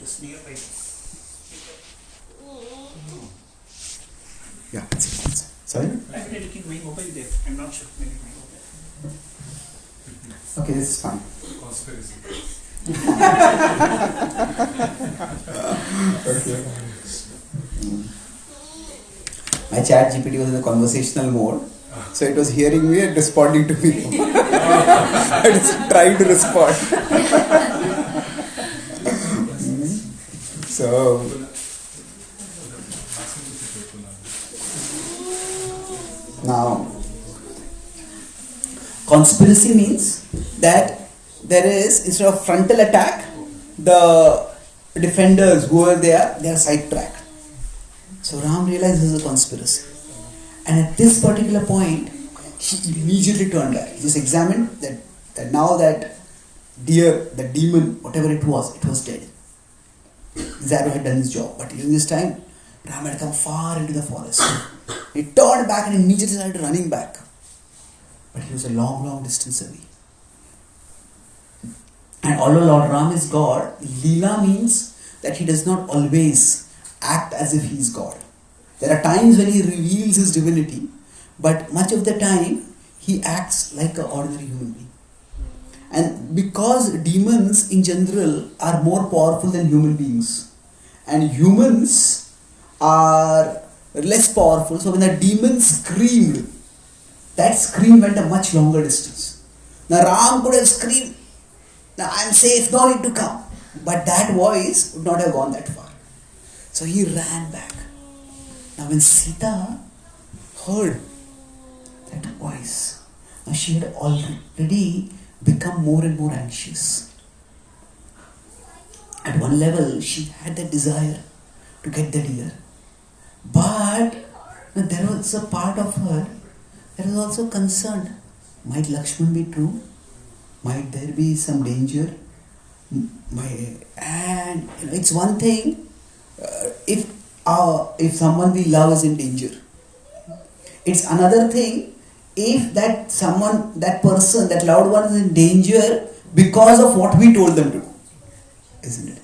this nearby. Yeah. Sorry? I will keep my mobile there. I'm not sure. Maybe my mobile. Okay, this is fine. Conspiracy. Okay. My chat GPT was in a conversational mode, so it was hearing me and responding to me. I was trying to respond. So, now, conspiracy means that there is, instead of frontal attack, the defenders, whoever they are sidetracked. So Ram realized this is a conspiracy. And at this particular point, he immediately turned back. He just examined that now that deer, the demon, whatever it was dead. Zaro had done his job. But during this time, Ram had come far into the forest. He turned back and immediately started running back. But he was a long, long distance away. And although Lord Ram is God, Leela means that he does not always act as if he is God. There are times when he reveals his divinity, but much of the time he acts like an ordinary human being. And because demons in general are more powerful than human beings, and humans are less powerful, so when the demon screamed, that scream went a much longer distance. Now Ram could have screamed, "Now I am safe, no need to come." But that voice would not have gone that far. So he ran back. Now when Sita heard that voice, now she had already become more and more anxious. At one level, she had the desire to get the deer. But there was a part of her that was also concerned. Might Lakshman be true? Might there be some danger? And it's one thing if someone we love is in danger. It's another thing if that person, that loved one is in danger because of what we told them to do, isn't it?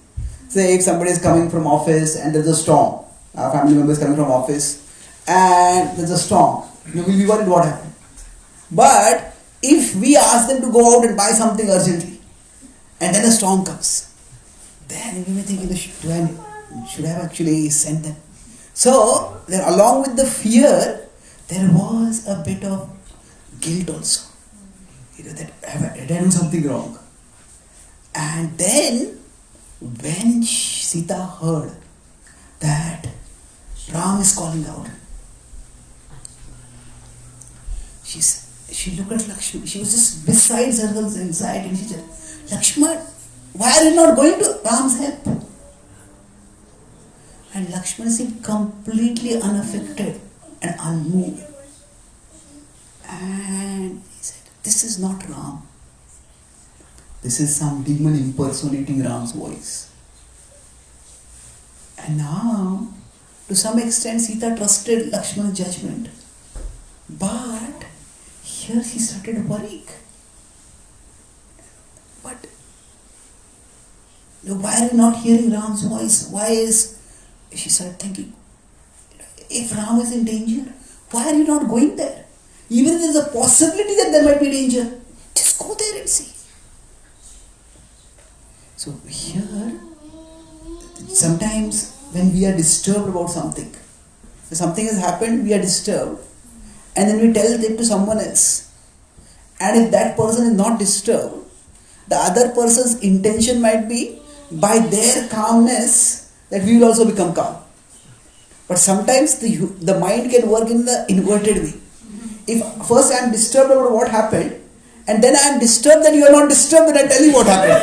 Say if somebody is coming from office and there's a storm, our family member is coming from office and there's a storm, you will be worried what happened. But if we ask them to go out and buy something urgently and then a storm comes, then we may think, should have actually sent them. So, along with the fear, there was a bit of guilt also. That I did something wrong. And then, when Sita heard that Ram is calling out, she looked at Lakshman. She was just beside herself inside, and she said, "Lakshman, why are you not going to Ram's help?" And Lakshman seemed completely unaffected and unmoved. And he said, "This is not Ram. This is some demon impersonating Ram's voice." And now, to some extent, Sita trusted Lakshman's judgment. But here she started worrying. But why are you not hearing Ram's voice? She started thinking, if Ram is in danger, why are you not going there? Even if there is a possibility that there might be danger, just go there and see. So here, sometimes when we are disturbed about something has happened, we are disturbed, and then we tell it to someone else. And if that person is not disturbed, the other person's intention might be, by their calmness, that we will also become calm. But sometimes the mind can work in the inverted way. If first I am disturbed about what happened, and then I am disturbed that you are not disturbed, then I tell you what happened.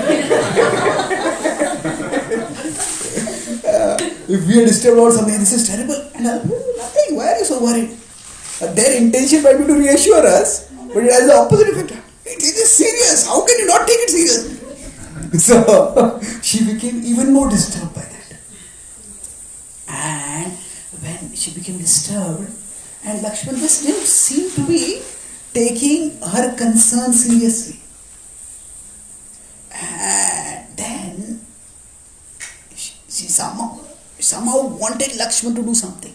If we are disturbed about something, this is terrible, and nothing, why are you so worried? Their intention might be to reassure us, but it has the opposite effect. It is serious, how can you not take it seriously? So, she became even more disturbed by that. And when she became disturbed, and Lakshman just didn't seem to be taking her concern seriously. And then somehow wanted Lakshman to do something.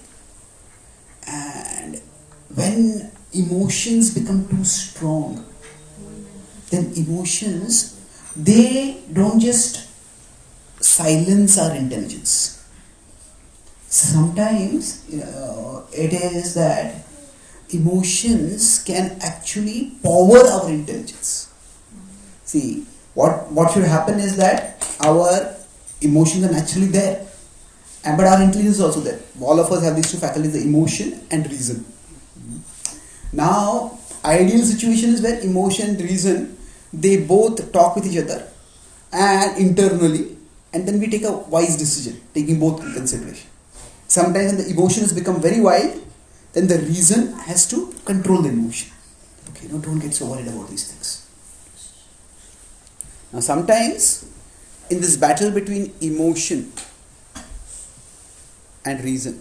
And when emotions become too strong, then emotions, they don't just silence our intelligence. Sometimes it is that emotions can actually power our intelligence. See, what should happen is that our emotions are naturally there, but our intelligence is also there. All of us have these two faculties, the emotion and reason. Now, ideal situation is where emotion and reason, they both talk with each other and internally, and then we take a wise decision, taking both in consideration. Sometimes when the emotions become very wild, then the reason has to control the emotion. Okay, don't get so worried about these things. Now sometimes in this battle between emotion and reason,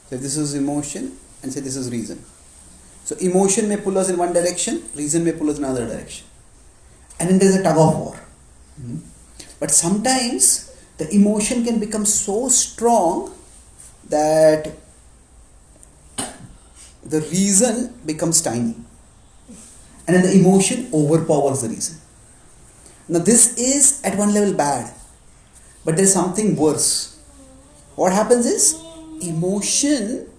so this is emotion and say this is reason. So emotion may pull us in one direction, reason may pull us in another direction. And then there is a tug of war. But sometimes the emotion can become so strong that the reason becomes tiny. And then the emotion overpowers the reason. Now this is at one level bad, but there is something worse. What happens is emotion,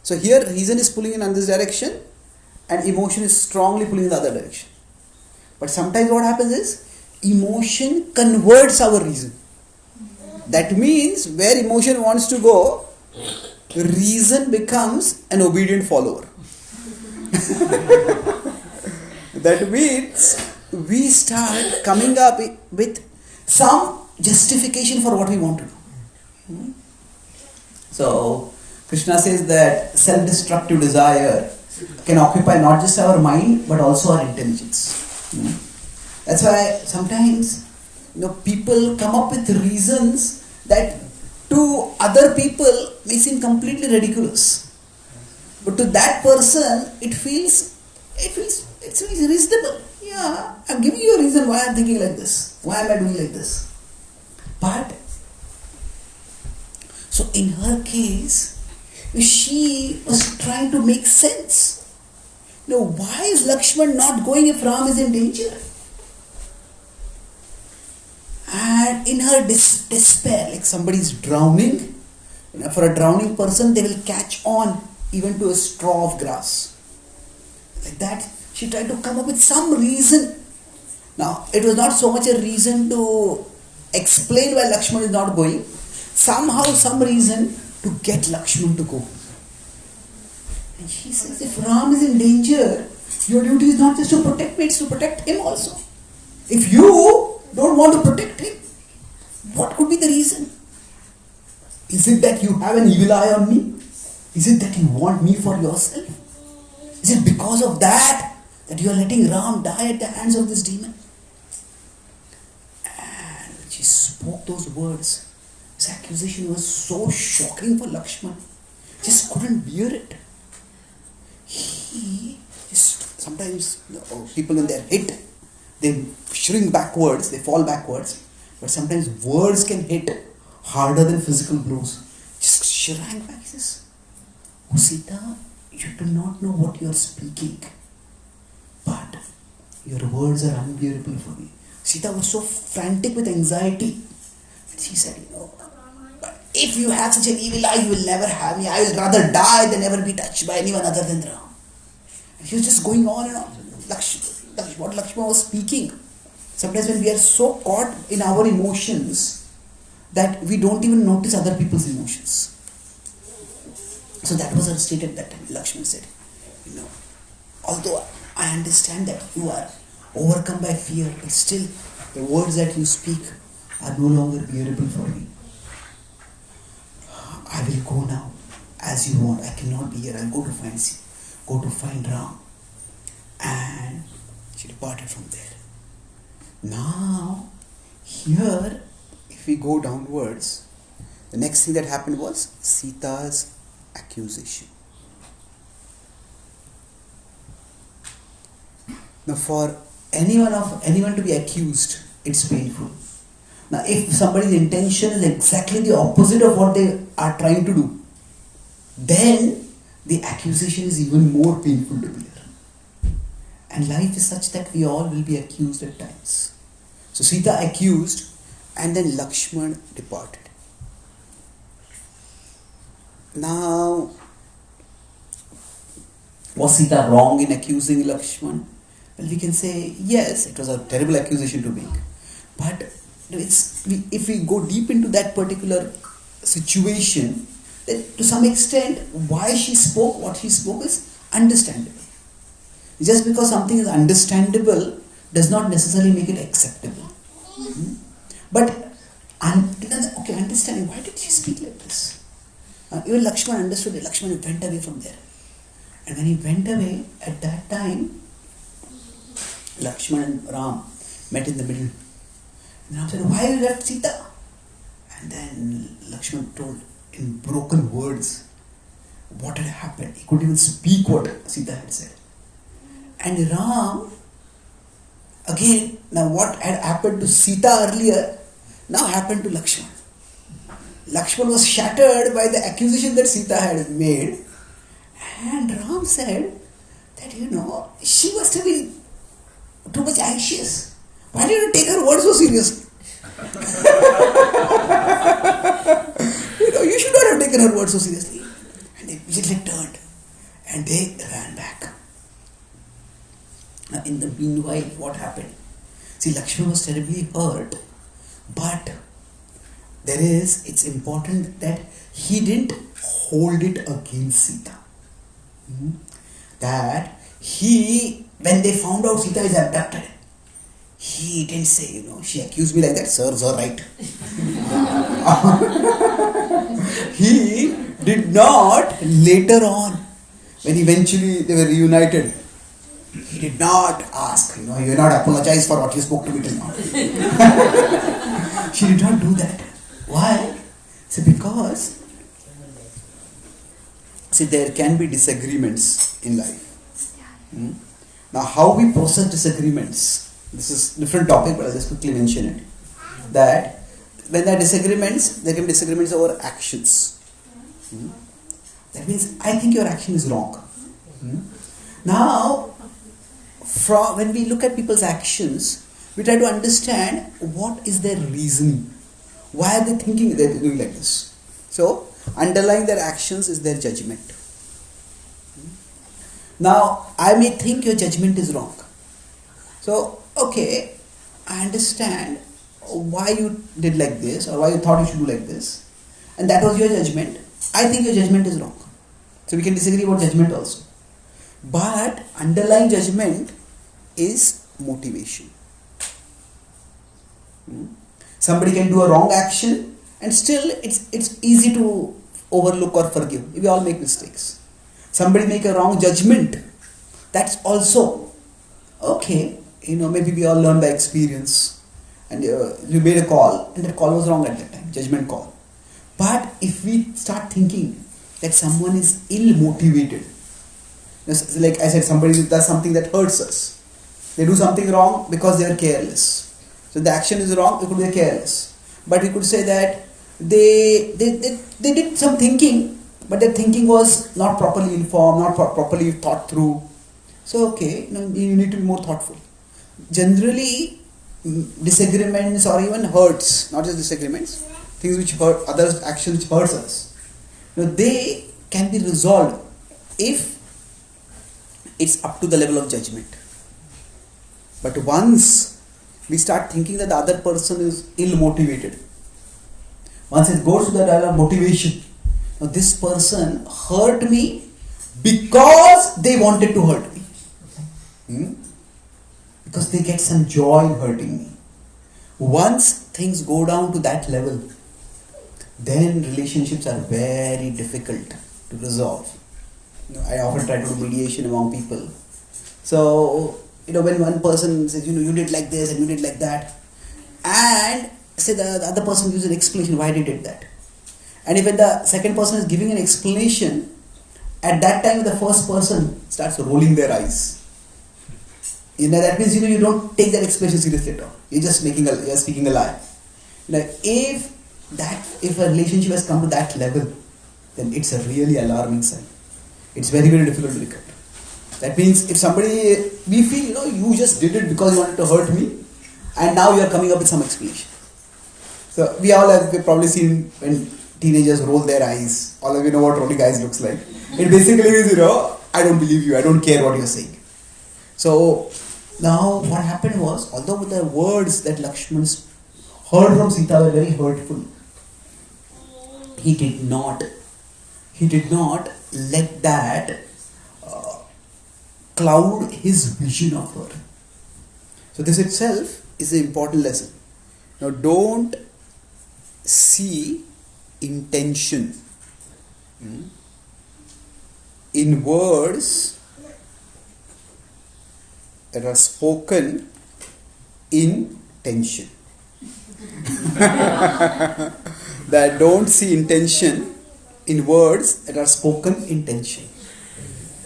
so here reason is pulling in this direction and emotion is strongly pulling in the other direction. But sometimes what happens is emotion converts our reason. That means where emotion wants to go, reason becomes an obedient follower. That means we start coming up with some justification for what we want to do. So Krishna says that self-destructive desire can occupy not just our mind but also our intelligence. That's why sometimes people come up with reasons that to other people may seem completely ridiculous, but to that person it feels reasonable. Yeah, I'm giving you a reason why I'm thinking like this. Why am I doing like this? But so in her case, she was trying to make sense. Why is Lakshman not going if Ram is in danger? And in her despair, like somebody is drowning, for a drowning person, they will catch on even to a straw of grass. Like that, she tried to come up with some reason. Now, it was not so much a reason to explain why Lakshman is not going. Somehow, some reason to get Lakshman to go. And she says, if Ram is in danger, your duty is not just to protect me, it's to protect him also. If you don't want to protect him, what could be the reason? Is it that you have an evil eye on me? Is it that you want me for yourself? Is it because of that you are letting Ram die at the hands of this demon? And when she spoke those words, this accusation was so shocking for Lakshman. Just couldn't bear it. He just, sometimes people when they are hit, they shrink backwards, they fall backwards. But sometimes words can hit harder than physical blows. Just shrank back. He says, "Oh Sita, you do not know what you are speaking, but your words are unbearable for me." Sita was so frantic with anxiety. And she said, "But if you have such an evil eye, you will never have me. I will rather die than ever be touched by anyone other than Ram." And he was just going on and on. What Lakshman was speaking. Sometimes when we are so caught in our emotions that we don't even notice other people's emotions. So that was her state at that time. Lakshman said, although I understand that you are overcome by fear, but still the words that you speak are no longer bearable for me. I will go now as you want. I cannot be here. I'll go to find Ram. And she departed from there. Now, here, if we go downwards, the next thing that happened was Sita's accusation. Now, for anyone to be accused, it's painful. Now, if somebody's intention is exactly the opposite of what they are trying to do, then the accusation is even more painful to bear. And life is such that we all will be accused at times. So Sita accused, and then Lakshman departed. Now, was Sita wrong in accusing Lakshman? Well, we can say yes, it was a terrible accusation to make. But if we go deep into that particular situation, then to some extent, why she spoke what she spoke is understandable. Just because something is understandable does not necessarily make it acceptable. But understanding, why did she speak like this? Even Lakshman understood it. Lakshman went away from there. And when he went away, at that time, Lakshman and Ram met in the middle. And Ram said, why you left Sita? And then Lakshman told in broken words what had happened. He couldn't even speak what Sita had said. And Ram, again, now what had happened to Sita earlier, now happened to Lakshman. Lakshman was shattered by the accusation that Sita had made. And Ram said that, she must have been too much anxious. Why did you take her words so seriously? You should not have taken her words so seriously. And they immediately turned and they ran back. Now, in the meanwhile, what happened? See, Lakshman was terribly hurt, but it's important that he didn't hold it against Sita. That when they found out Sita is abducted, he didn't say, she accused me like that, serves her right. He did not later on, when eventually they were reunited, he did not ask, you did not apologize for what you spoke to me till now. She did not do that. Why? Because there can be disagreements in life. Now, how we process disagreements, this is a different topic, but I'll just quickly mention it. That when there are disagreements, there can be disagreements over actions. That means, I think your action is wrong. Now, when we look at people's actions, we try to understand what is their reasoning. Why are they thinking they're doing like this? So, underlying their actions is their judgment. Now, I may think your judgment is wrong. So, okay, I understand why you did like this or why you thought you should do like this. And that was your judgment. I think your judgment is wrong. So, we can disagree about judgment also. But underlying judgment is motivation. Somebody can do a wrong action and still it's easy to overlook or forgive. We all make mistakes. Somebody make a wrong judgment. That's also okay. Maybe we all learn by experience. And you made a call and that call was wrong at that time. Judgment call. But if we start thinking that someone is ill-motivated, like I said, somebody does something that hurts us. They do something wrong because they are careless. So the action is wrong, it could be careless. But we could say that they did some thinking, but their thinking was not properly informed, not properly thought through. So okay, you need to be more thoughtful. Generally, disagreements or even hurts, not just disagreements, things which hurt, other actions which hurts us, they can be resolved if it's up to the level of judgment. But once we start thinking that the other person is ill-motivated, once it goes to the level of motivation, now this person hurt me because they wanted to hurt me. Because they get some joy in hurting me. Once things go down to that level, then relationships are very difficult to resolve. I often try to do mediation among people. So, when one person says, you did like this and you did like that, and say the other person gives an explanation why they did that. And if the second person is giving an explanation, at that time the first person starts rolling their eyes. That means you don't take that explanation seriously at all. You're just speaking a lie. If a relationship has come to that level, then it's a really alarming sign. It's very, very difficult to recover. That means if somebody, we feel, you just did it because you wanted to hurt me, and now you are coming up with some explanation. So we all have probably seen when teenagers roll their eyes. All of you know what rolling eyes looks like. It basically is, I don't believe you, I don't care what you're saying. So now what happened was, although the words that Lakshman heard from Sita were very hurtful, he did not let that cloud his vision of her. So this itself is an important lesson. Now don't see intention in words that are spoken in tension. That don't see intention in words that are spoken in tension.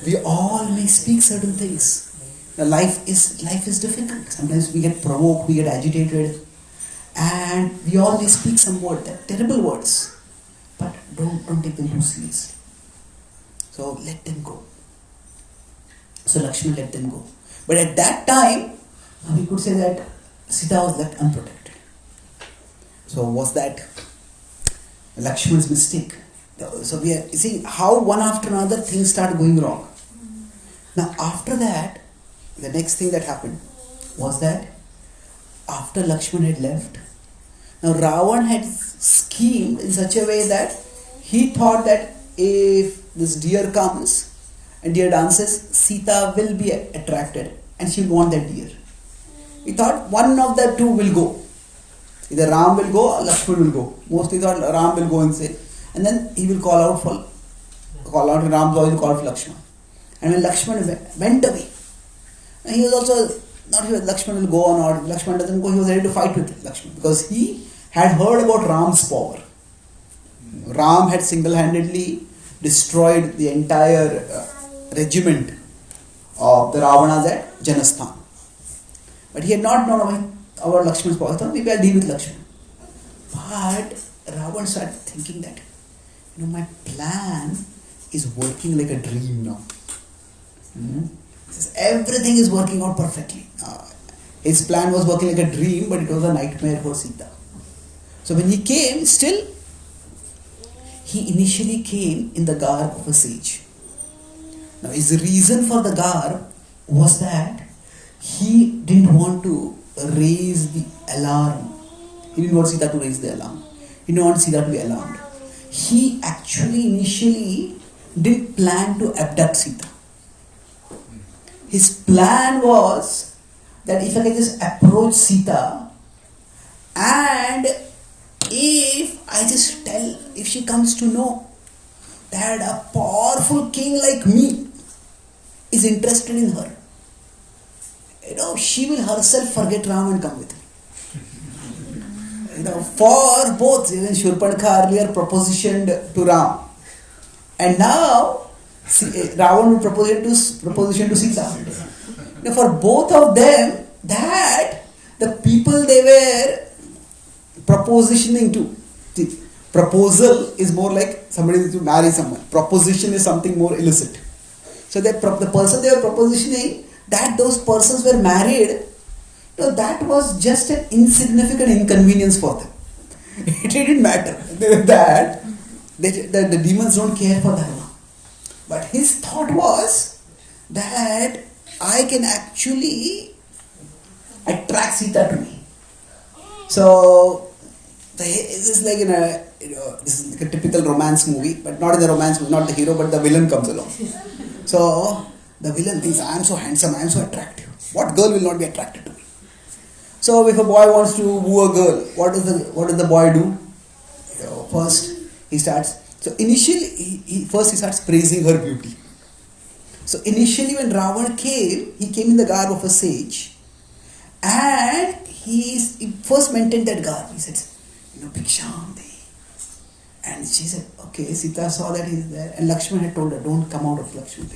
We all may speak certain things. Now life is difficult. Sometimes we get provoked, we get agitated, and we all may speak some words, terrible words, but don't take them too seriously. So let them go. So Lakshman let them go. But at that time, we could say that Sita was left unprotected. So was that Lakshman's mistake? So we are seeing how one after another things start going wrong. Now after that, the next thing that happened was that after Lakshman had left, now Ravan had schemed in such a way that he thought that if this deer comes and deer dances, Sita will be attracted and she will want that deer. He thought one of the two will go. Either Ram will go or Lakshman will go. Mostly thought Ram will go and say, and then he will call out to Ram, so he will call out for Lakshman. And when Lakshman went away, and he was also not sure Lakshman will go or not. If Lakshman doesn't go, he was ready to fight with Lakshman because he had heard about Ram's power. Ram had single-handedly destroyed the entire regiment of the Ravanas at Janasthan. But he had not known about Lakshman's power. He thought maybe I'll deal with Lakshman. But Ravan started thinking that, my plan is working like a dream now. Everything is working out perfectly. His plan was working like a dream, but it was a nightmare for Sita. So when he came, he initially came in the garb of a sage. Now his reason for the garb was that he didn't want to raise the alarm. He didn't want Sita to raise the alarm. He didn't want Sita to be alarmed. He actually initially didn't plan to abduct Sita. His plan was that if I can just approach Sita, and if I just if she comes to know that a powerful king like me is interested in her, she will herself forget Ram and come with me. For both, even Shurpanakha earlier propositioned to Ram, and now Ravan will proposition to Sita. For both of them, that the people they were propositioning to. Proposal is more like somebody to marry someone. Proposition is something more illicit. So the person they were propositioning, that those persons were married, that was just an insignificant inconvenience for them. It didn't matter that the demons don't care for that. But his thought was that I can actually attract Sita to me. So this is like this is like a typical romance movie, but not in the romance movie, not the hero, but the villain comes along. So the villain thinks, I am so handsome, I am so attractive. What girl will not be attracted to me? So if a boy wants to woo a girl, what does the boy do? First he starts. So initially, he starts praising her beauty. So initially when Ravan came, he came in the garb of a sage. And he first maintained that garb. He said, Bhiksham de. And she said, okay, Sita saw that he's there. And Lakshman had told her, don't come out of Lakshman.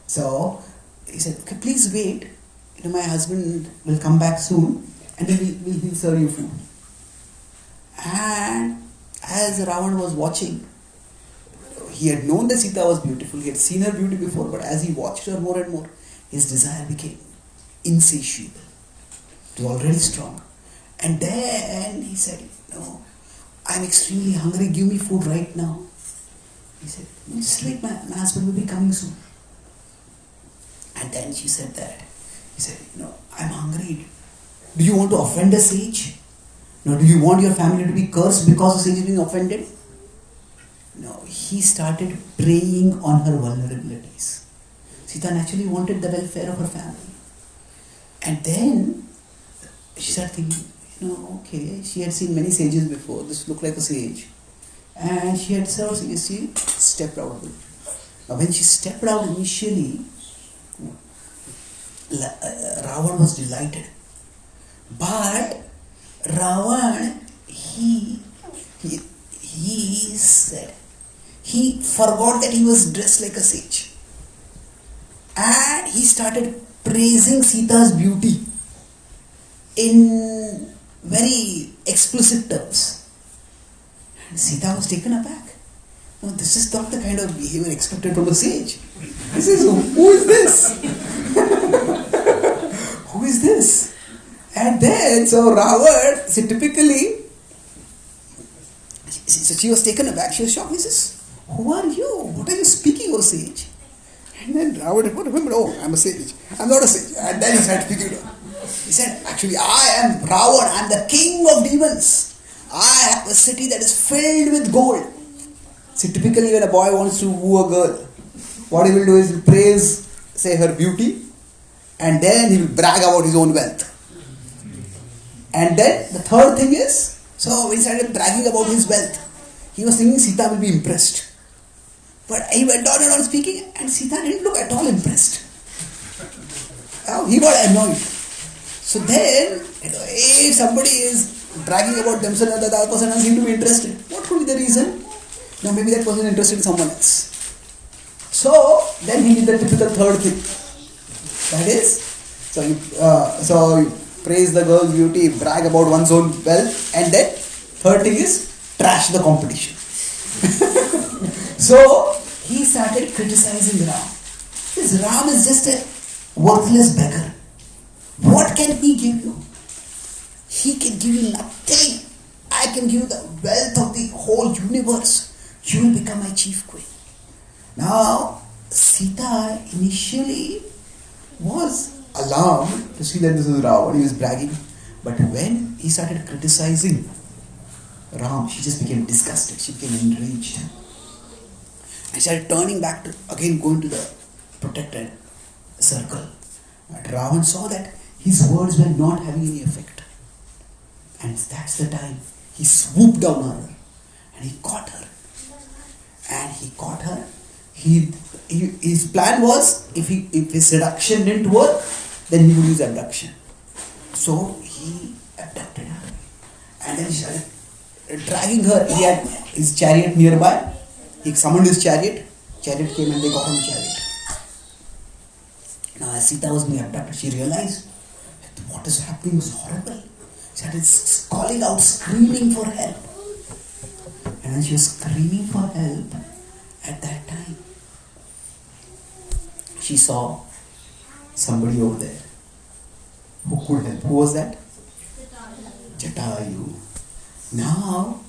So he said, okay, please wait. My husband will come back soon and then he'll serve you food. And as Ravan was watching, he had known that Sita was beautiful, he had seen her beauty before, but as he watched her more and more, his desire became insatiable. It was already strong. And then he said, no, I'm extremely hungry, give me food right now. He said, just wait, my husband will be coming soon. And then she said that. He said, no, I'm hungry. Do you want to offend a sage? No, do you want your family to be cursed because the sage is being offended? No, he started preying on her vulnerabilities. Sita naturally wanted the welfare of her family. And then she started thinking, okay, she had seen many sages before. This looked like a sage. And she had several sages. She stepped out of it. Now when she stepped out initially, Ravan was delighted. But Ravan, he said, he forgot that he was dressed like a sage. And he started praising Sita's beauty in very explicit terms. And Sita was taken aback. No, this is not the kind of behavior expected from a sage. This is, who is this? Who is this? And then, so Ravan, typically, she was taken aback, she was shocked. He says, who are you? What are you speaking, O sage? And then Ravan remembered, oh, I'm a sage. I'm not a sage. And then he started speaking to her. He said, actually, I am Ravan. I'm the king of demons. I have a city that is filled with gold. See, typically when a boy wants to woo a girl, what he will do is praise, say, her beauty, and then he will brag about his own wealth. And then the third thing is, so when he started bragging about his wealth, he was thinking Sita will be impressed. But he went on and on speaking, and Sita didn't look at all impressed. He got annoyed. So then, if somebody is bragging about themselves and the other person doesn't seem to be interested, what could be the reason? Now maybe that person is interested in someone else. So then he did the typical third thing. That is, so you praise the girl's beauty, brag about one's own wealth, and then third thing is trash the competition. So he started criticizing Ram. This Ram is just a worthless beggar. What can he give you? He can give you nothing. I can give you the wealth of the whole universe. You will become my chief queen. Now, Sita initially was alarmed to see that this is Ram. He was bragging. But when he started criticizing Ram, she just became disgusted. She became enraged. And started turning back to, again going to the protected circle. But Ravan saw that his words were not having any effect. And that's the time he swooped down on her. And he caught her. And he caught her. His plan was, if his seduction didn't work, then he would use abduction. So he abducted her. And then he started dragging her. He had his chariot nearby. He summoned his chariot. Chariot came and they got on the chariot. Now as Sita was being abducted, she realized that what is happening was horrible. She started calling out, screaming for help. And when she was screaming for help, at that time, she saw somebody over there who could help. Who was that? Jatayu. Now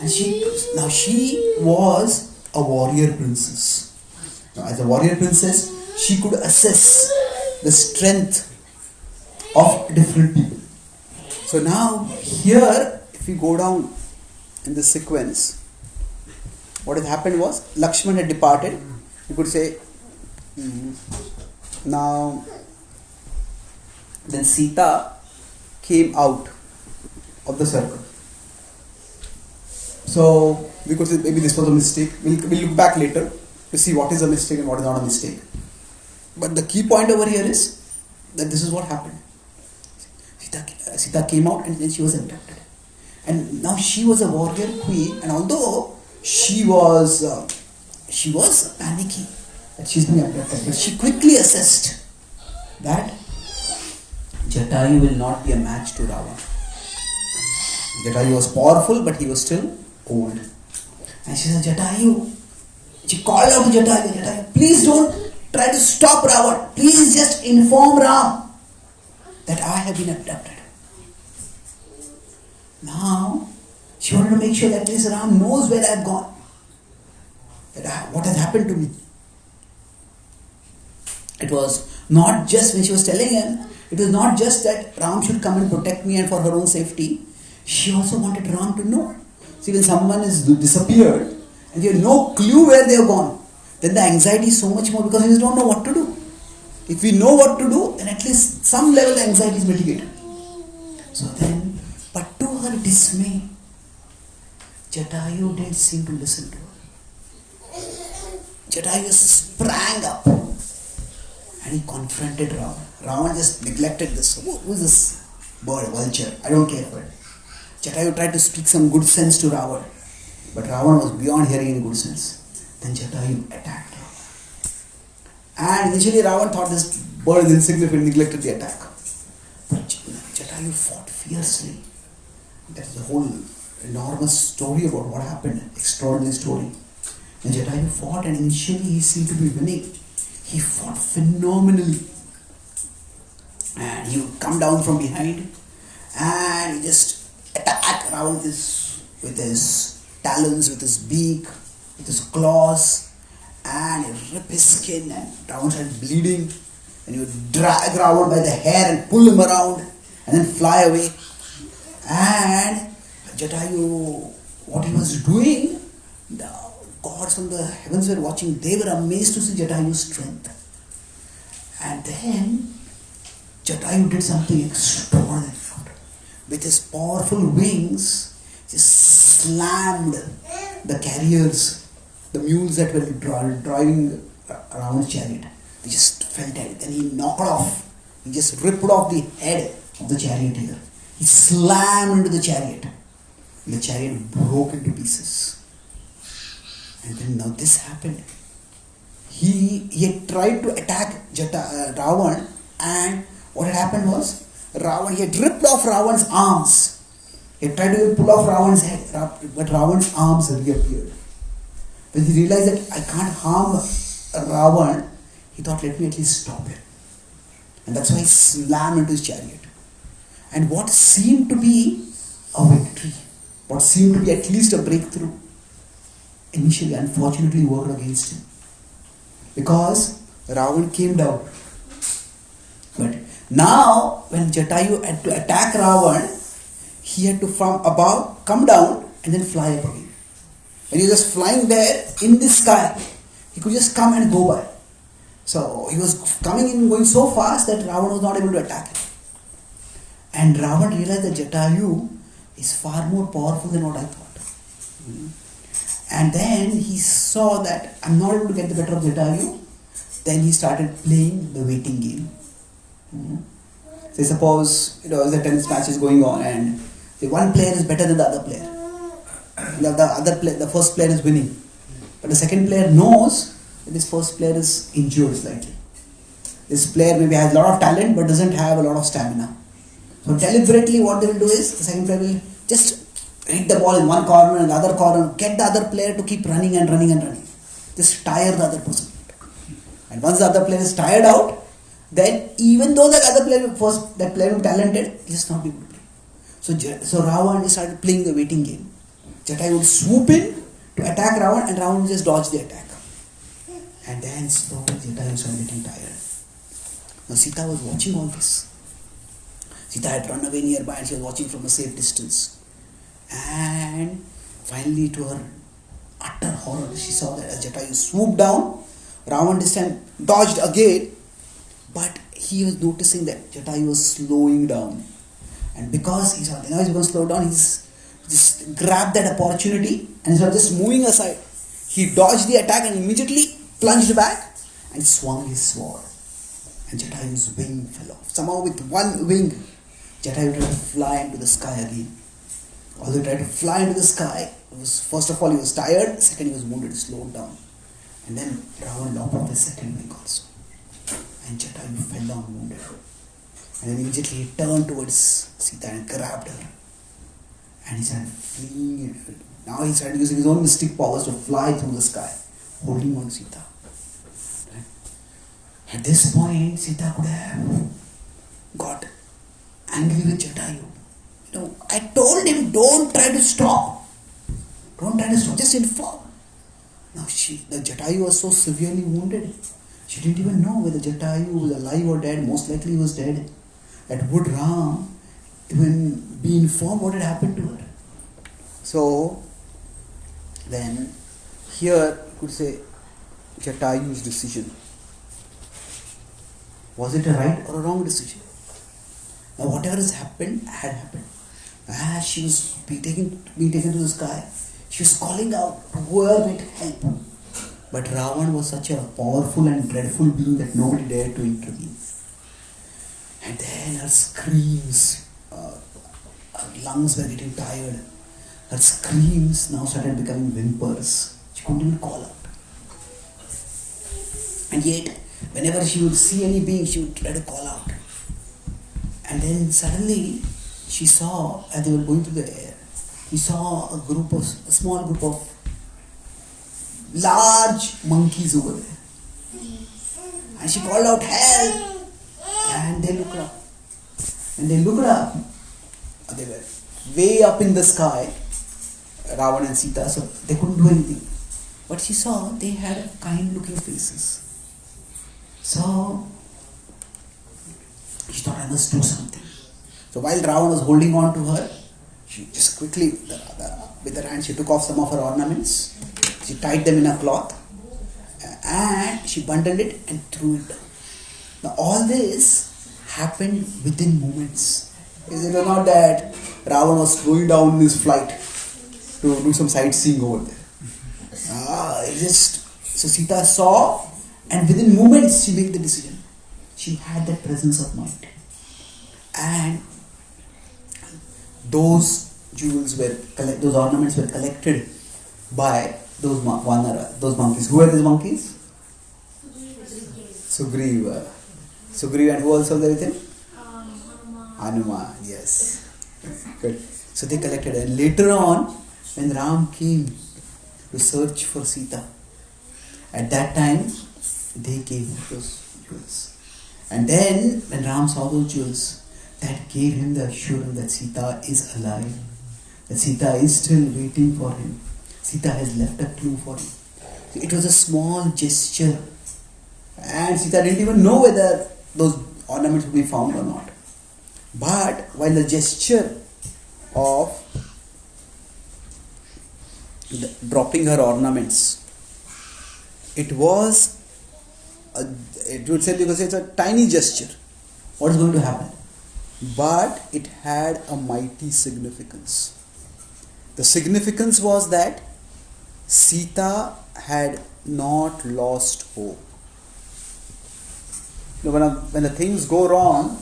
she was a warrior princess. Now, as a warrior princess, she could assess the strength of different people. So now here, if we go down in the sequence, what had happened was Lakshman had departed. You could say, now then Sita came out of the circle. So we could say maybe this was a mistake. We'll look back later to see what is a mistake and what is not a mistake. But the key point over here is that this is what happened. Sita came out and then she was abducted. And now she was a warrior queen, and although she was panicky that she's being abducted, but she quickly assessed that Jatayu will not be a match to Ravan. Jatayu was powerful, but he was still old. And she said, Jatayu, she called out to Jatayu, Jatayu, please don't try to stop Ravan. Please just inform Ram that I have been abducted. Now, she wanted to make sure that at least Ram knows where I have gone. What has happened to me. It was not just when she was telling him, it was not just that Ram should come and protect me and for her own safety. She also wanted Ram to know. See, when someone is disappeared and you have no clue where they have gone, then the anxiety is so much more because you don't know what to do. If we know what to do, then at least some level the anxiety is mitigated. So then, but to her dismay, Jatayu didn't seem to listen to her. Jatayu sprang up and he confronted Ravan. Ravan just neglected this. Who is this bird, vulture? I don't care for it. Jatayu tried to speak some good sense to Ravan, but Ravan was beyond hearing any good sense. Then Jatayu attacked Ravan. And initially Ravan thought this bird is insignificant, neglected the attack. But Jatayu fought fiercely. That's the whole enormous story about what happened, extraordinary story. And Jatayu fought, and initially he seemed to be winning. He fought phenomenally. And he would come down from behind and he just attack Ravan with his talons, with his beak, with his claws, and he'd rip his skin and Ravan started bleeding. And he would drag Ravan by the hair and pull him around and then fly away. And Jatayu, what he was doing, the gods from the heavens were watching. They were amazed to see Jatayu's strength. And then Jatayu did something extraordinary. With his powerful wings, he slammed the carriers, the mules that were driving around his chariot. They just fell dead. Then he knocked off. He just ripped off the head of the charioteer. He slammed into the chariot. And the chariot broke into pieces. And then now this happened. He had tried to attack Ravan, and what had happened was he had ripped off Ravan's arms. He had tried to pull off Ravan's head, but Ravan's arms reappeared. When he realized that I can't harm Ravan, he thought, let me at least stop him. And that's why he slammed into his chariot. And what seemed to be a victory, what seemed to be at least a breakthrough, initially unfortunately worked against him. Because Ravan came down. But now when Jatayu had to attack Ravan, he had to from above come down and then fly up again. When he was just flying there in the sky, he could just come and go by. So he was coming in going so fast that Ravan was not able to attack him. And Ravan realized that Jatayu is far more powerful than what I thought. And then he saw that I'm not able to get the better of Jatayu. Then he started playing the waiting game. Say suppose the tennis match is going on and the one player is better than the other player. The first player is winning, but the second player knows that this first player is injured slightly. This player maybe has a lot of talent but doesn't have a lot of stamina. So deliberately what they will do is the second player will just hit the ball in one corner and the other corner, get the other player to keep running and running and running. Just tire the other person. And once the other player is tired out, then even though that other player that player was talented, he just not be able to play. So Ravan started playing the waiting game. Jatayu would swoop in to attack Ravan and Ravan would just dodge the attack. And then slowly Jatayu started getting tired. Now Sita was watching all this. Sita had run away nearby and she was watching from a safe distance. And finally, to her utter horror, she saw that as Jatayu swooped down, Ravan this time dodged again, but he was noticing that Jatayu was slowing down. And because he saw that now he's going to slow down, he's just grabbed that opportunity and instead of just moving aside, he dodged the attack and immediately plunged back and swung his sword. And Jatayu's wing fell off. Somehow with one wing, Jatayu tried to fly into the sky again. Although he tried to fly into the sky, first of all he was tired, second he was wounded, he slowed down. And then Ravan lopped off his second wing also. And Jatayu fell down wounded. And then immediately he turned towards Sita and grabbed her. And he started fleeing. Now he started using his own mystic powers to fly through the sky, holding on to Sita. Right? At this point, Sita could have got angry with Jatayu. I told him, don't try to stop. Don't try to stop, just inform. Now the Jatayu was so severely wounded. She didn't even know whether Jatayu was alive or dead. Most likely he was dead. And would Ram even be informed what had happened to her? So then here you could say Jatayu's decision. Was it a right or a wrong decision? Now whatever has happened had happened. As she was being taken to the sky, she was calling out to whoever might help. But Ravan was such a powerful and dreadful being that nobody dared to intervene. And then her screams, her lungs were getting tired. Her screams now started becoming whimpers. She couldn't even call out. And yet, whenever she would see any being, she would try to call out. And then suddenly, she saw, as they were going through the air, she saw a small group of large monkeys over there. And she called out, help! And they looked up. And they looked up. They were way up in the sky, Ravan and Sita, so they couldn't do anything. But she saw they had kind looking faces. So she thought, I must do something. So while Ravan was holding on to her, she just quickly, with her hand, she took off some of her ornaments. She tied them in a cloth and she bundled it and threw it down. Now all this happened within moments. It was not that Ravan was slowing down his flight to do some sightseeing over there. So Sita saw, and within moments she made the decision. She had that presence of mind. And those those ornaments were collected by those monkeys. Who are these monkeys? Sugriva. Sugriva, and who else was there with him? Hanuman, yes. Good. So they collected, and later on, when Ram came to search for Sita, at that time, they gave him those jewels. And then, when Ram saw those jewels, that gave him the assurance that Sita is alive, that Sita is still waiting for him. Sita has left a clue for him. It was a small gesture, and Sita didn't even know whether those ornaments would be found or not. But while the gesture of dropping her ornaments, it was it's a tiny gesture. What is going to happen? But it had a mighty significance. The significance was that Sita had not lost hope. When the things go wrong,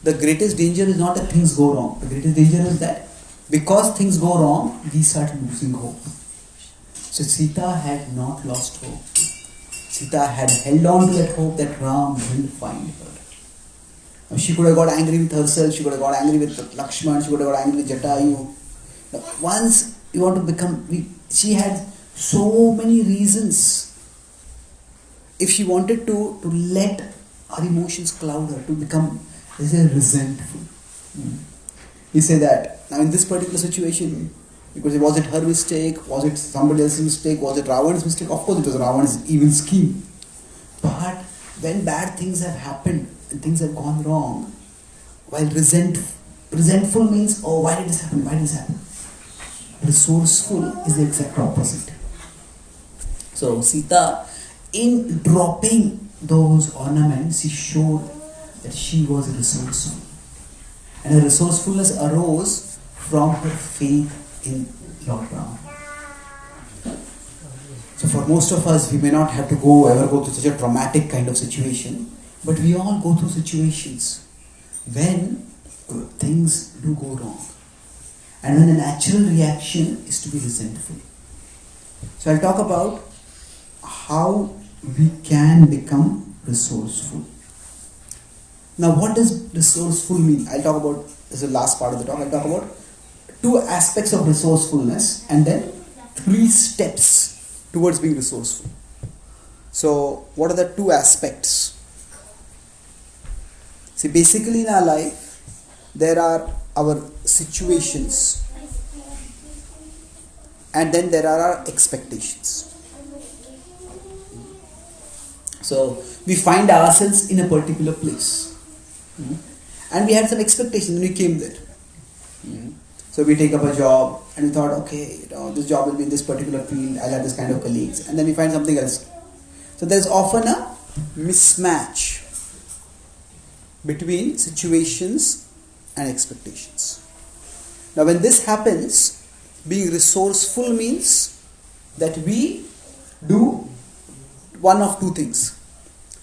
the greatest danger is not that things go wrong. The greatest danger is that because things go wrong, we start losing hope. So Sita had not lost hope. Sita had held on to that hope that Ram will find her. Now, she could have got angry with herself, she could have got angry with Lakshman, she could have got angry with Jatayu. Now, once you want to become, she had so many reasons. If she wanted to let her emotions cloud her, to become, resentful. We say that. Now in this particular situation, because was it her mistake, was it somebody else's mistake, was it Ravan's mistake? Of course it was Ravan's evil scheme. But when bad things have happened and things have gone wrong, while resentful means, oh, why did this happen, resourceful is the exact opposite. So Sita, in dropping those ornaments, she showed that she was resourceful. And her resourcefulness arose from her faith in Lord Ram. So for most of us, we may not have to ever go through such a traumatic kind of situation, but we all go through situations when things do go wrong. And when the natural reaction is to be resentful. So I'll talk about how we can become resourceful. Now what does resourceful mean? I'll talk about, this is the last part of the talk, I'll talk about two aspects of resourcefulness and then 3 steps towards being resourceful. So, what are the 2 aspects? See, basically in our life, there are our situations and then there are our expectations. So, we find ourselves in a particular place. And we had some expectation when we came there. So we take up a job and we thought, okay, this job will be in this particular field, I'll have this kind of colleagues, and then we find something else. So there's often a mismatch between situations and expectations. Now when this happens, being resourceful means that we do one of 2 things.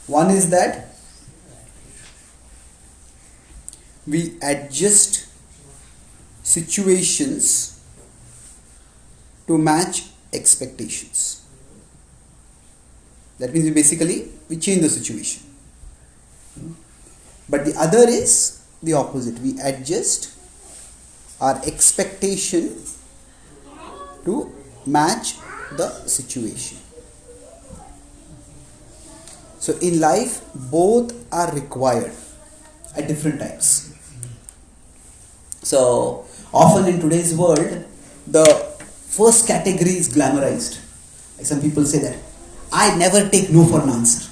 One is that we adjust situations to match expectations. That means we change the situation. But the other is the opposite. We adjust our expectation to match the situation. So in life, both are required at different times. So often in today's world, the first category is glamorized. Like some people say that, I never take no for an answer.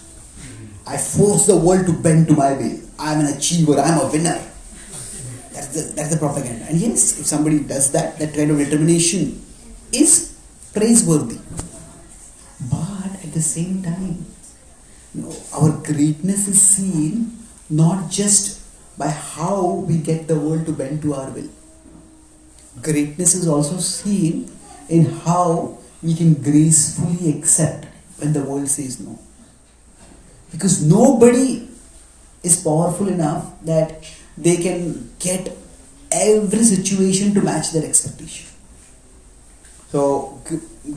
I force the world to bend to my will. I am an achiever, I am a winner. That's the propaganda. And yes, if somebody does that kind of determination is praiseworthy. But at the same time, our greatness is seen not just by how we get the world to bend to our will. Greatness is also seen in how we can gracefully accept when the world says no. Because nobody is powerful enough that they can get every situation to match their expectation. So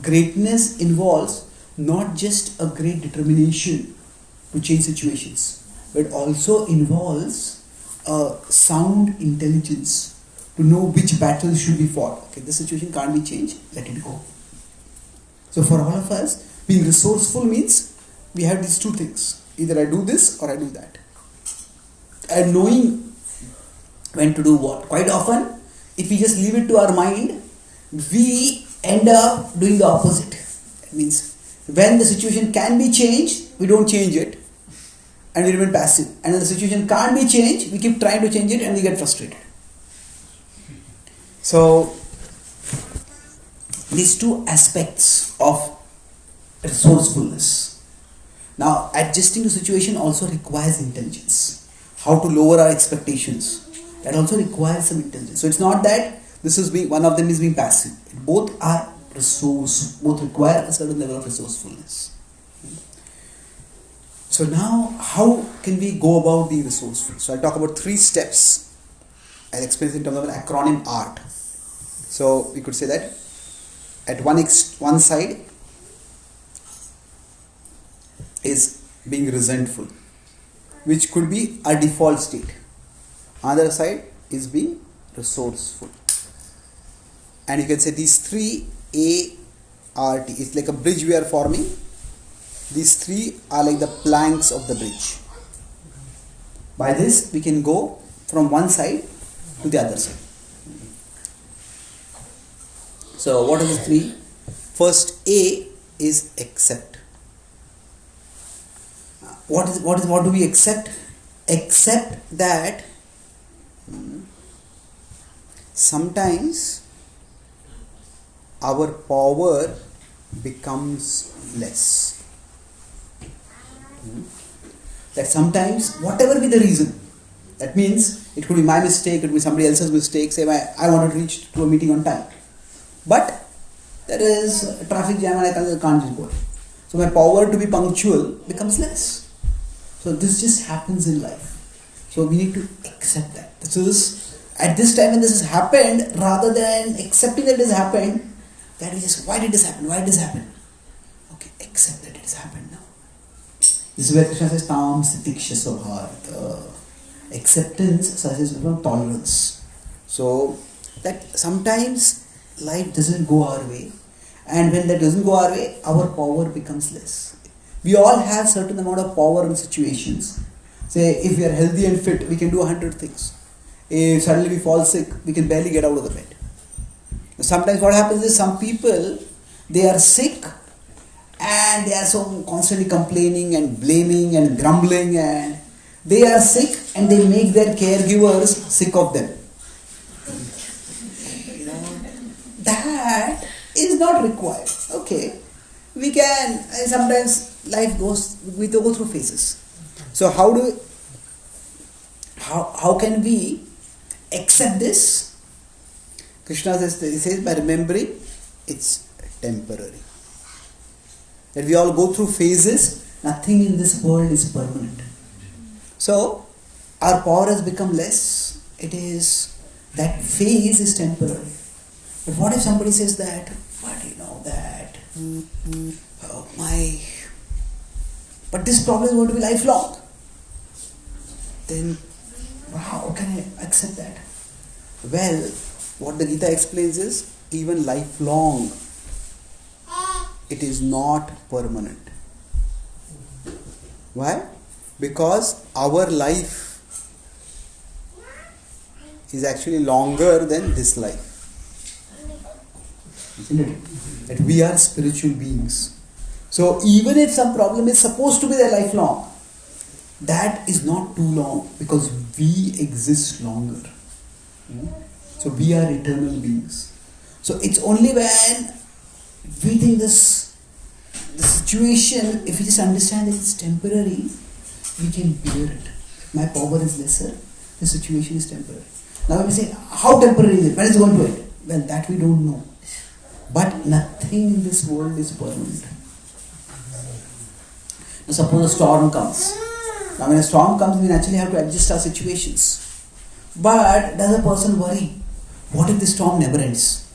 greatness involves not just a great determination to change situations, but also involves a sound intelligence to know which battles should be fought. Okay, this situation can't be changed, let it go. So for all of us, being resourceful means we have these 2 things. Either I do this or I do that. And knowing when to do what. Quite often, if we just leave it to our mind, we end up doing the opposite. It means when the situation can be changed, we don't change it and we remain passive. And when the situation can't be changed, we keep trying to change it and we get frustrated. So, these 2 aspects of resourcefulness. Now, adjusting to situation also requires intelligence. How to lower our expectations. That also requires some intelligence. So, it's not that this is one of them is being passive. Both are both require a certain level of resourcefulness. So now, how can we go about being resourceful? So I'll talk about 3 steps. I'll explain it in terms of an acronym ART. So we could say that at one side is being resentful, which could be a default state. Other side is being resourceful. And you can say these 3 ART. It's like a bridge we are forming. These 3 are like the planks of the bridge. By this, we can go from one side to the other side. So, what are the 3? First, A is accept. What do we accept? Accept that sometimes our power becomes less. That sometimes, whatever be the reason, that means it could be my mistake, it could be somebody else's mistake. Say I wanted to reach to a meeting on time, but there is a traffic jam and I can't just go. So my power to be punctual becomes less. So this just happens in life. So we need to accept that. This is at this time when this has happened, rather than accepting that it has happened, that is just, why did this happen? Why did this happen? Okay, accept that it has happened now. This is where Krishna says, Tam Sitiksha Svabhat. Acceptance such as tolerance. So, that sometimes life doesn't go our way, and when that doesn't go our way, our power becomes less. We all have certain amount of power in situations. Say, if we are healthy and fit, we can do 100 things. If suddenly we fall sick, we can barely get out of the bed. Sometimes what happens is some people, they are sick and they are so constantly complaining and blaming and grumbling, and they are sick and they make their caregivers sick of them. That is not required. Okay, we can, sometimes life goes, we go through phases. So how can we accept this? Krishna says, he says, by remembering it's temporary. That we all go through phases, nothing in this world is permanent. So our power has become less. It is, that phase is temporary. But what if somebody says that, but you know that, oh my, but this problem is going to be lifelong. Then how can I accept that? Well, what the Gita explains is, even lifelong, it is not permanent. Why? Because our life is actually longer than this life. Isn't it? That we are spiritual beings. So even if some problem is supposed to be there lifelong, that is not too long, because we exist longer. So we are eternal beings. So it's only when we think the situation, if we just understand that it's temporary, we can bear it. My power is lesser, the situation is temporary. Now when we say, how temporary is it? When is it going to end? Well, that we don't know. But nothing in this world is permanent. Now suppose a storm comes. Now when a storm comes, we naturally have to adjust our situations. But does a person worry, what if the storm never ends?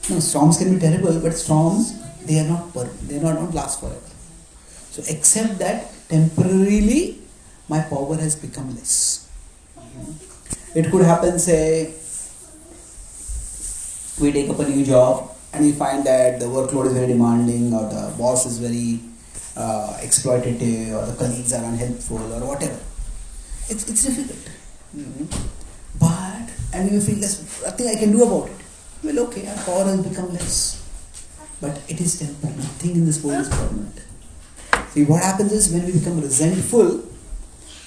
No, storms can be terrible, but storms, they are not last forever. So accept that temporarily my power has become less. It could happen, say, we take up a new job and we find that the workload is very demanding, or the boss is very exploitative, or the colleagues are unhelpful, or whatever. It's difficult. But, and you feel there's nothing I can do about it. Well, okay, our power has become less. But it is temporary. Nothing in this world is permanent. See, what happens is, when we become resentful,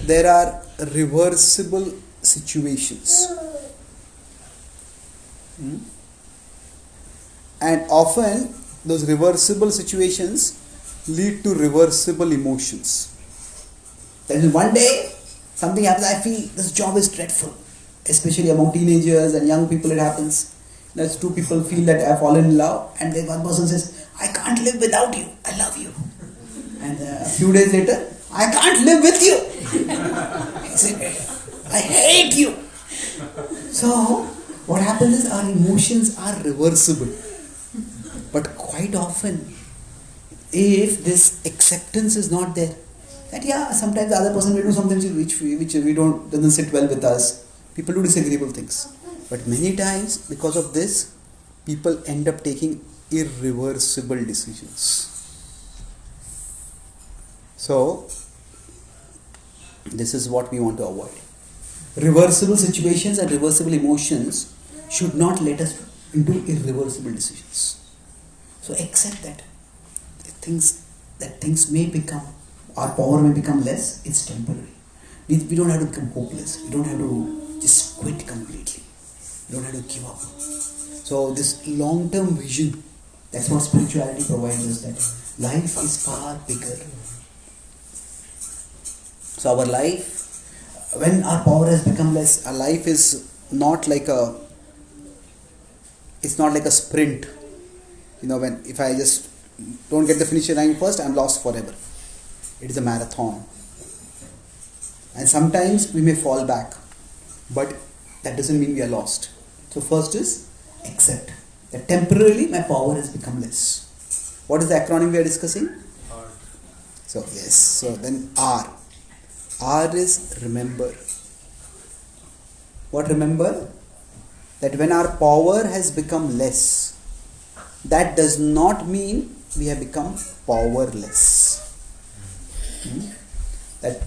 there are reversible situations. And often, those reversible situations lead to reversible emotions. Then one day, something happens, I feel this job is dreadful. Especially among teenagers and young people, it happens. There's two people feel that I have fallen in love, and then one person says, I can't live without you, I love you. And a few days later, I can't live with you. He said, I hate you. So, what happens is, our emotions are reversible. But quite often, if this acceptance is not there, that sometimes the other person will do something which we don't, doesn't sit well with us. People do disagreeable things. But many times, because of this, people end up taking irreversible decisions. So, this is what we want to avoid. Reversible situations and reversible emotions should not let us into irreversible decisions. So accept that things may become, our power may become less, it's temporary. We don't have to become hopeless. We don't have to just quit completely. We don't have to give up. So this long-term vision, that's what spirituality provides us, that life is far bigger. So our life, when our power has become less, our life is not like a sprint. If I just don't get the finishing line first, I'm lost forever. It is a marathon. And sometimes we may fall back, but that doesn't mean we are lost. So first is accept that temporarily my power has become less. What is the acronym we are discussing? R. So yes, so then R. R is remember. What remember? that when our power has become less, that does not mean we have become powerless. That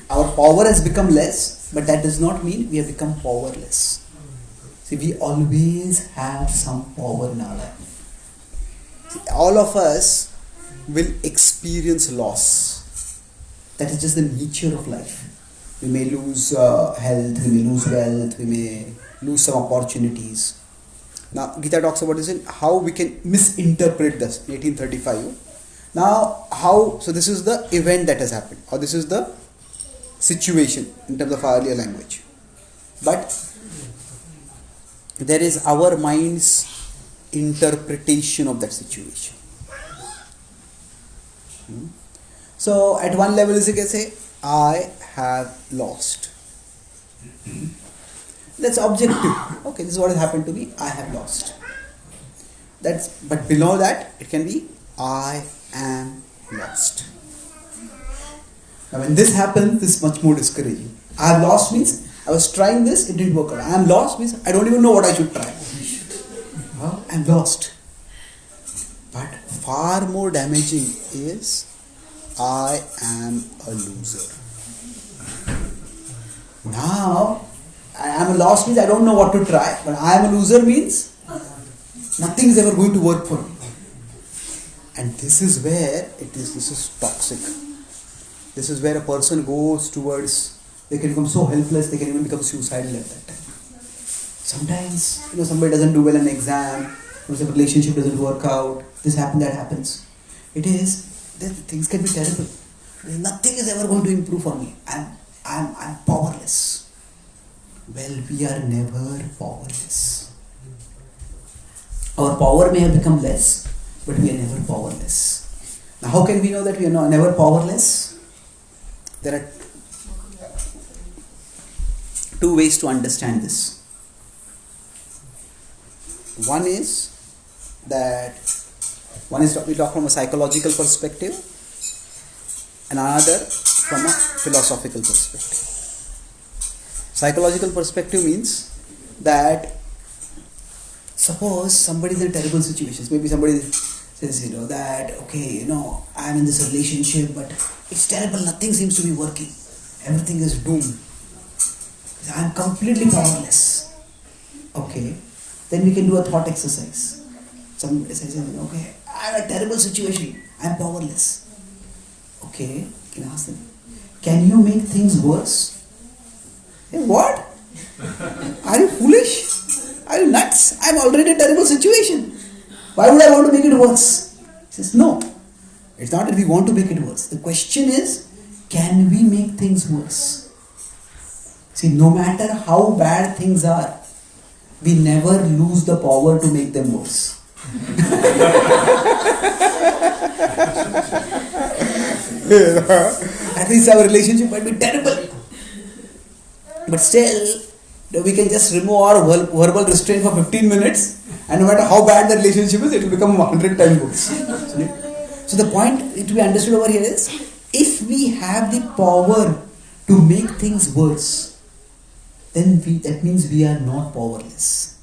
our power has become less, but that does not mean we have become powerless. See, we always have some power in our life. See, all of us will experience loss. That is just the nature of life. We may lose health, we may lose wealth, we may lose some opportunities. Now, Gita talks about this in how we can misinterpret this, 1835. Now, so this is the event that has happened, or this is the situation in terms of our earlier language. But there is our mind's interpretation of that situation. So, at one level, you can say, I have lost. That's objective. Okay, this is what has happened to me. I have lost. But below that, it can be I am lost. Now, when this happens, this is much more discouraging. I have lost means I was trying this, it didn't work out. I am lost means I don't even know what I should try. I am lost. But far more damaging is I am a loser. Now, I am a lost means I don't know what to try, but I am a loser means nothing is ever going to work for me. And this is where this is toxic. This is where a person goes towards, they can become so helpless, they can even become suicidal at that time. Sometimes, somebody doesn't do well in an exam, the relationship doesn't work out, this happens, that happens. Things can be terrible. Nothing is ever going to improve for me. I'm powerless. Well, we are never powerless. Our power may have become less, but we are never powerless. Now, how can we know that we are never powerless? There are two ways to understand this. One is we talk from a psychological perspective, and another from a philosophical perspective. Psychological perspective means that suppose somebody is in a terrible situation. Maybe somebody says, that, okay, I'm in this relationship, but it's terrible, nothing seems to be working. Everything is doomed. I'm completely powerless. Okay, then we can do a thought exercise. Somebody says, okay, I'm in a terrible situation, I'm powerless. Okay, you can ask them, can you make things worse? Hey, what? Are you foolish? Are you nuts? I'm already in a terrible situation. Why would I want to make it worse? He says, no. It's not that we want to make it worse. The question is, can we make things worse? See, no matter how bad things are, we never lose the power to make them worse. At least our relationship might be terrible. But still, we can just remove our verbal restraint for 15 minutes, and no matter how bad the relationship is, it will become 100 times worse. So the point to be understood over here is, if we have the power to make things worse, then that means we are not powerless.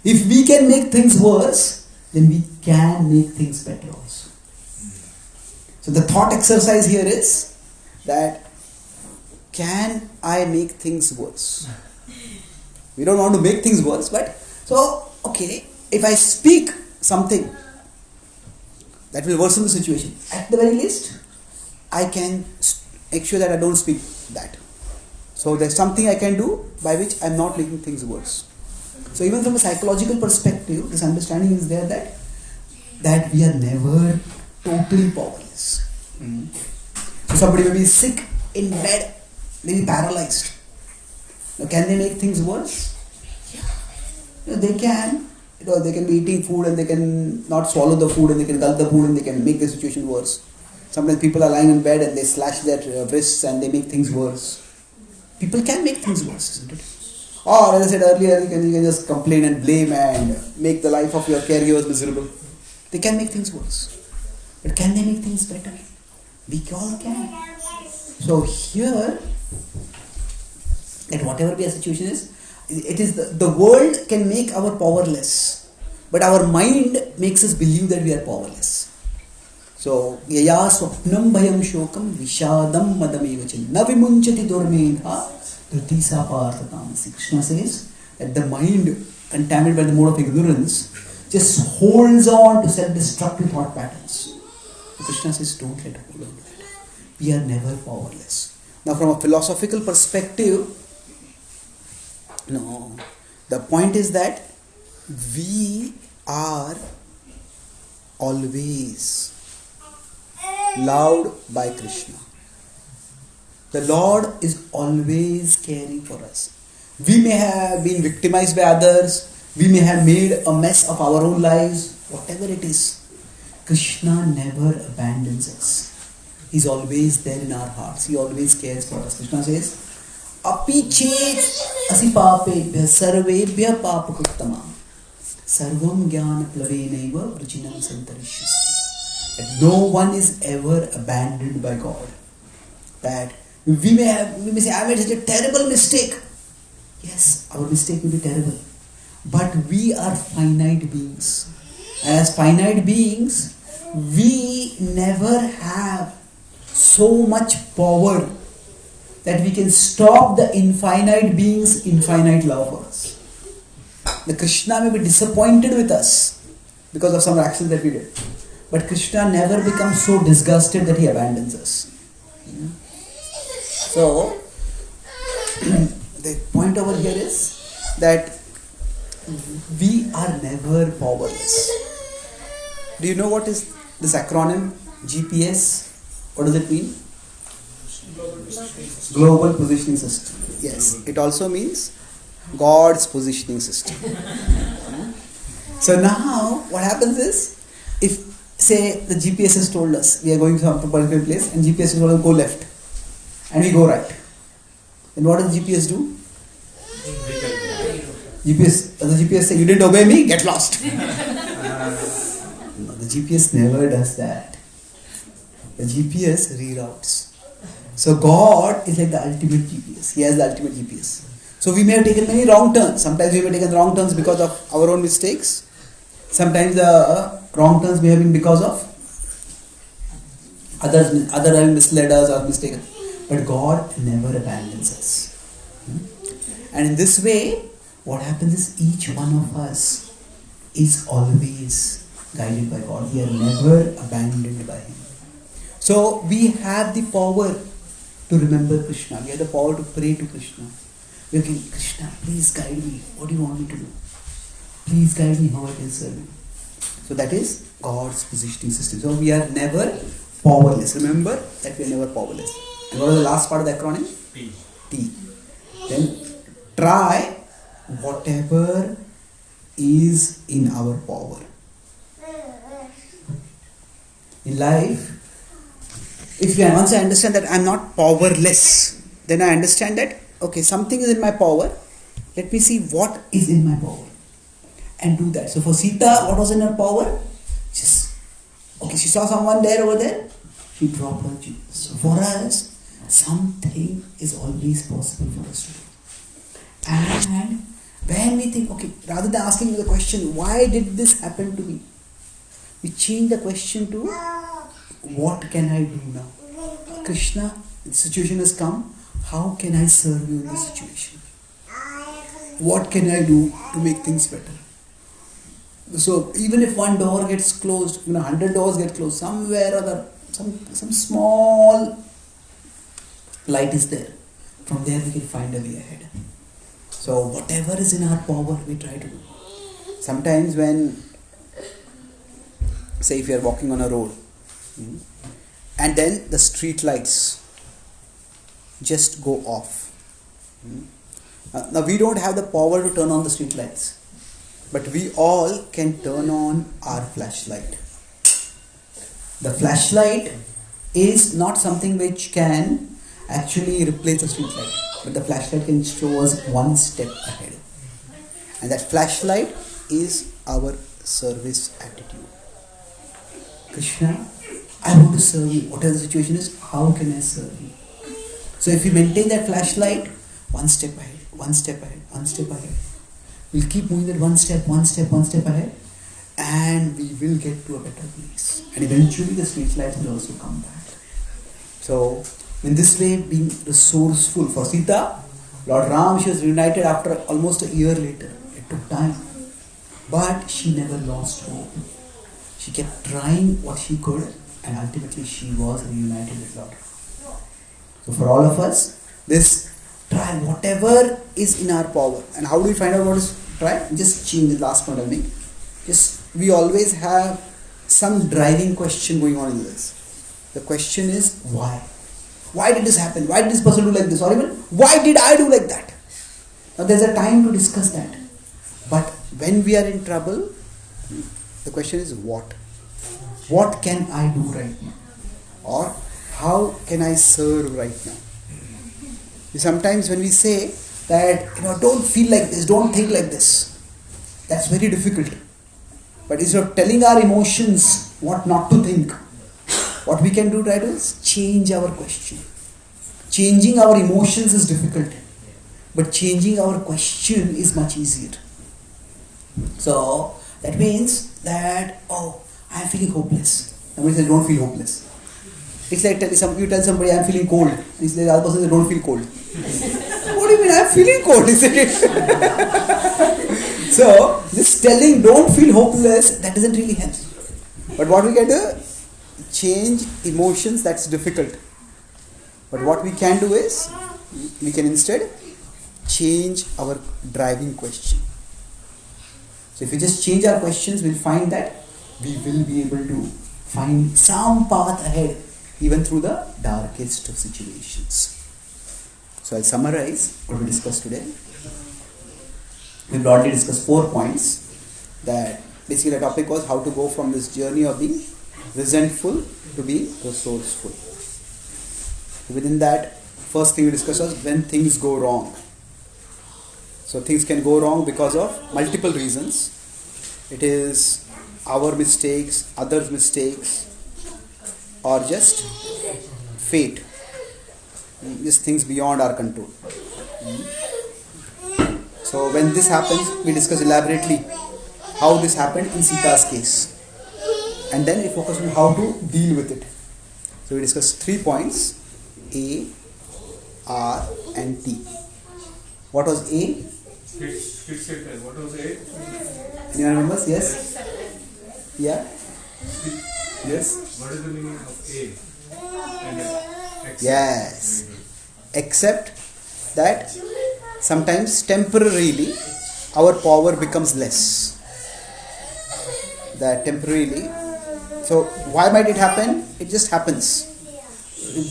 If we can make things worse, then we can make things better also. So the thought exercise here is that, can I make things worse? We don't want to make things worse, but okay, if I speak something that will worsen the situation, at the very least, I can make sure that I don't speak that. So there's something I can do by which I'm not making things worse. So even from a psychological perspective, this understanding is there that we are never totally powerless. So somebody may be sick in bed, maybe paralyzed. Now, can they make things worse? Yeah. They can. They can be eating food and they can not swallow the food and they can gulp the food and they can make the situation worse. Sometimes people are lying in bed and they slash their wrists and they make things worse. People can make things worse, isn't it? Or as I said earlier, you can just complain and blame and make the life of your caregivers miserable. They can make things worse. But can they make things better? We all can. So here, that whatever be a situation is, It is the world can make our powerless, but our mind makes us believe that we are powerless. So, yaya swapnam bhayam shokam vishadam madamevachin na vimunchati durmedha dhrutisa parthatamasi. Krishna says that the mind, contaminated by the mode of ignorance, just holds on to self-destructive thought patterns. Krishna says, don't let hold on to that. We are never powerless. Now, from a philosophical perspective, no, the point is that we are always loved by Krishna. The Lord is always caring for us. We may have been victimized by others, we may have made a mess of our own lives, whatever it is. Krishna never abandons us. He's always there in our hearts. He always cares for us. Krishna says, Api chet asi papebhya sarvebhya papakuttamam sarvam jnana plavenaiva vrujinam santarishyasi. That no one is ever abandoned by God. That we may say, I made such a terrible mistake. Yes, our mistake may be terrible. But we are finite beings. And as finite beings, we never have so much power that we can stop the infinite being's infinite love for us. The Krishna may be disappointed with us because of some actions that we did. But Krishna never becomes so disgusted that he abandons us. So, the point over here is that we are never powerless. Do you know what is this acronym GPS? What does it mean? Global Positioning System. Yes, it also means God's positioning system. So now what happens is, if say the GPS has told us we are going to some particular place and GPS is going to go left and we go right, then what does GPS do? The GPS say, you didn't obey me, get lost. No, the GPS never does that. The GPS reroutes. So God is like the ultimate GPS. He has the ultimate GPS. So we may have taken many wrong turns. Sometimes we may have taken wrong turns because of our own mistakes. Sometimes the wrong turns may have been because of others having misled us or mistaken. But God never abandons us. And in this way, what happens is each one of us is always guided by God. We are never abandoned by Him. So we have the power to remember Krishna. We have the power to pray to Krishna. We can, Krishna, please guide me. What do you want me to do? Please guide me how I can serve you. So that is God's positioning system. So we are never powerless. Remember that we are never powerless. And what is the last part of the acronym? T. T. Then try whatever is in our power. In life, if once I understand that I am not powerless, then I understand that, okay, something is in my power. Let me see what is in my power and do that. So for Sita, what was in her power? She saw someone there over there, she dropped her jewels. So for us, something is always possible for us to do. And when we think, okay, rather than asking the question, why did this happen to me? We change the question to, what can I do now? Krishna, the situation has come. How can I serve you in this situation? What can I do to make things better? So even if one door gets closed, 100 doors get closed, somewhere or other, some small light is there. From there we can find a way ahead. So whatever is in our power, we try to do. Sometimes when, say if you are walking on a road, and then the street lights just go off. Now we don't have the power to turn on the street lights, but we all can turn on our flashlight. The flashlight is not something which can actually replace the street light, but the flashlight can show us one step ahead. And that flashlight is our service attitude. Krishna, I want to serve you. Whatever the situation is, how can I serve you? So if you maintain that flashlight, one step ahead, one step ahead, one step ahead. We'll keep moving that one step ahead, and we will get to a better place. And eventually the street lights will also come back. So, in this way, being resourceful. For Sita, Lord Ram, she was reunited after almost a year later. It took time. But she never lost hope. She kept trying what she could, and ultimately she was reunited with Lord Ram. So for all of us, this try whatever is in our power. And how do we find out what is try? Just change the last point I make. We always have some driving question going on in this. The question is why? Why did this happen? Why did this person do like this? Or even why did I do like that? Now there's a time to discuss that. But when we are in trouble, the question is what? What can I do right now? Or how can I serve right now? Sometimes when we say that, don't feel like this, don't think like this, that's very difficult. But instead of telling our emotions what not to think, what we can do right is change our question. Changing our emotions is difficult, but changing our question is much easier. So that means that, I am feeling hopeless. Somebody says, don't feel hopeless. It's like you tell somebody, I am feeling cold. It's like the other person says, don't feel cold. What do you mean, I am feeling cold, isn't it? So, this telling, don't feel hopeless, that doesn't really help. But what we can do, change emotions, that's difficult. But what we can do is, we can instead change our driving question. So if we just change our questions, we'll find that we will be able to find some path ahead, even through the darkest of situations. So I'll summarize what we discussed today. We've already discussed 4 points. That basically the topic was how to go from this journey of being resentful to be resourceful. Within that, first thing we discussed was when things go wrong. So things can go wrong because of multiple reasons. It is our mistakes, others' mistakes, or just fate. These things beyond our control. So when this happens, we discuss elaborately how this happened in Sita's case. And then we focus on how to deal with it. So we discussed 3 points: A, R and T. What was A? What was A? Anyone remembers? Yes? Yeah? Yes? What is the meaning of A? And accept. Yes. Except that sometimes temporarily our power becomes less. That temporarily. So why might it happen? It just happens.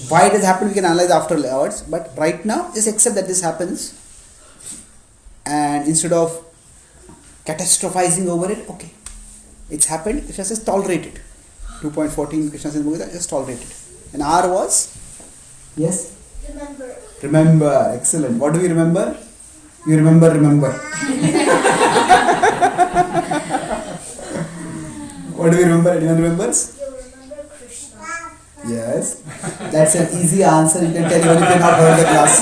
Why it has happened we can analyze afterwards. But right now just accept that this happens. And instead of catastrophizing over it, okay, it's happened, Krishna says tolerate it. 2.14 Krishna says just tolerate it. And R was? Yes? Remember. Excellent. What do we remember? You remember. What do we remember? Anyone remembers? You remember Krishna. Yes. That's an easy answer. You can tell even if you have not heard the class.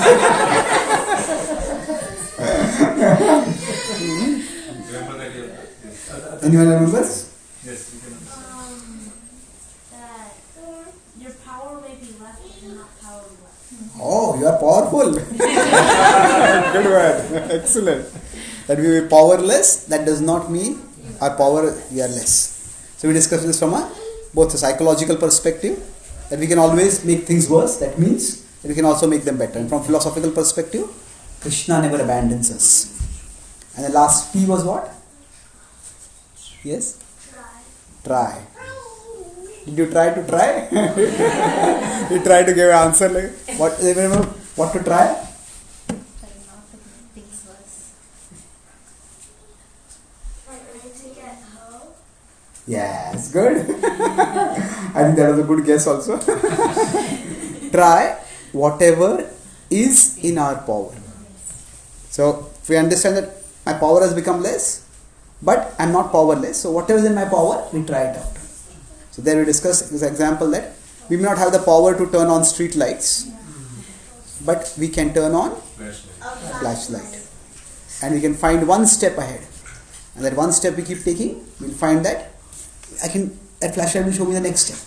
Remember that you Anyone remembers? yes, you can. That your power may be left, but you're not powerless. Oh, you are powerful. Good word. Excellent. That we are powerless, that does not mean our power we are less. So we discussed this from both a psychological perspective, that we can always make things worse. That means that we can also make them better. And from philosophical perspective, Krishna never abandons us. And the last P was what? Yes? Try. Did you try to try? You try to give an answer like what? Remember what to try? Like not to make things worse. Like to get home. Yes, good. I think that was a good guess also. Try whatever is in our power. So if we understand that my power has become less, but I am not powerless. So whatever is in my power, we try it out. So there we discuss this example that we may not have the power to turn on street lights, but we can turn on Flashlight. flashlight. and we can find one step ahead. And that one step we keep taking, we'll find that that flashlight will show me the next step.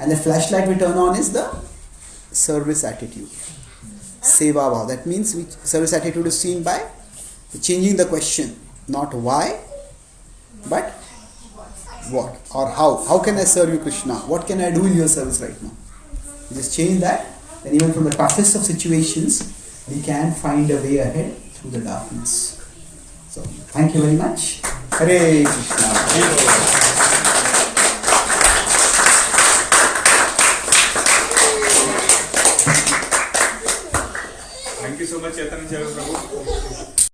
And the flashlight we turn on is the service attitude. Seva bhav. That means service attitude is seen by changing the question. Not why, but what or how. How can I serve you, Krishna? What can I do in your service right now? We just change that, then even from the toughest of situations, we can find a way ahead through the darkness. So, thank you very much. Hare Krishna. Thank you so much, Chaitanya Charan Prabhu.